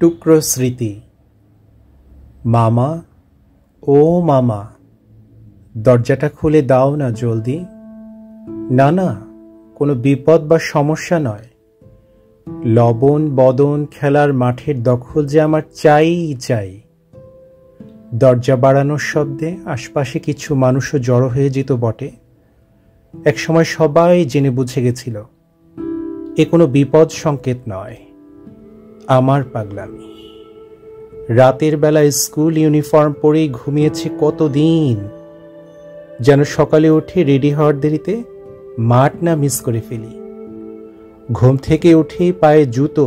টুকরো স্মৃতি। মামা, ও মামা, দরজাটা খুলে দাও না জলদি। না না, কোনো বিপদ বা সমস্যা নয়। লবণ বদন খেলার মাঠের দখল যে আমার চাই চাই। দরজা বাড়ানোর শব্দে আশপাশে কিছু মানুষও জড়ো হয়ে যেত বটে। একসময় সবাই জেনে বুঝে গেছিল এ কোনো বিপদ সংকেত নয়, আমার পাগলামি। রাতের বেলায় স্কুল ইউনিফর্ম পরেই ঘুমিয়েছি কতদিন, যেন সকালে উঠে রেডি হওয়ার দেরিতে মাঠ না মিস করে ফেলি। ঘুম থেকে উঠেই পায়ে জুতো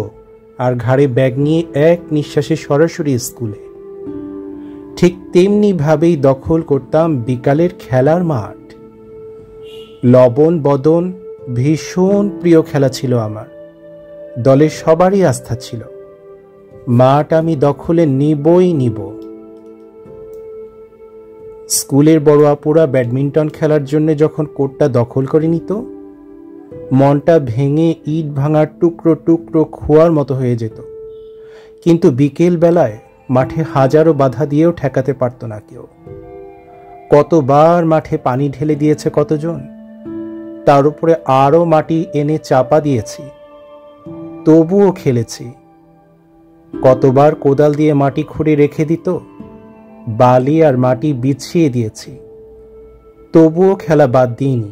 আর ঘাড়ে ব্যাগ নিয়ে এক নিঃশ্বাসে সরাসরি স্কুলে। ঠিক তেমনি ভাবেই দখল করতাম বিকালের খেলার মাঠ। লবণ বদন ভীষণ প্রিয় খেলা ছিল আমার, দলের সবারই আস্থা ছিল। মাঠ আমি দখলে নিবই নিব। স্কুলের বড় আপুরা ব্যাডমিন্টন খেলার জন্য যখন কোর্টটা দখল করে নিত, মনটা ভেঙে ইট ভাঙার টুকরো টুকরো খোয়ার মতো হয়ে যেত। কিন্তু বিকেল বেলায় মাঠে হাজারো বাধা দিয়েও ঠেকাতে পারত না কেউ। কতবার মাঠে পানি ঢেলে দিয়েছে কতজন, তার উপরে আরো মাটি এনে চাপা দিয়েছি, তবুও খেলেছি। কতবার কোদাল দিয়ে মাটি খুঁড়ে রেখে দিত, বালি আর মাটি বিছিয়ে দিয়েছি, তবুও খেলা বাদ দিইনি।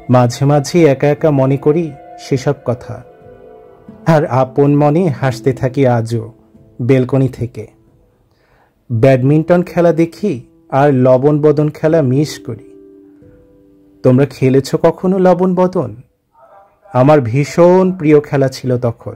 মাঝে মাঝে একা একা মনে করি সেসব কথা, আর আপন মনে হাসতে থাকি আজও বেলকনি থেকে। ব্যাডমিন্টন খেলা দেখি আর লবণ বদন খেলা মিস করি। তোমরা খেলেছ কখনো লবণ বদন? আমার ভীষণ প্রিয় খেলা ছিল তখন।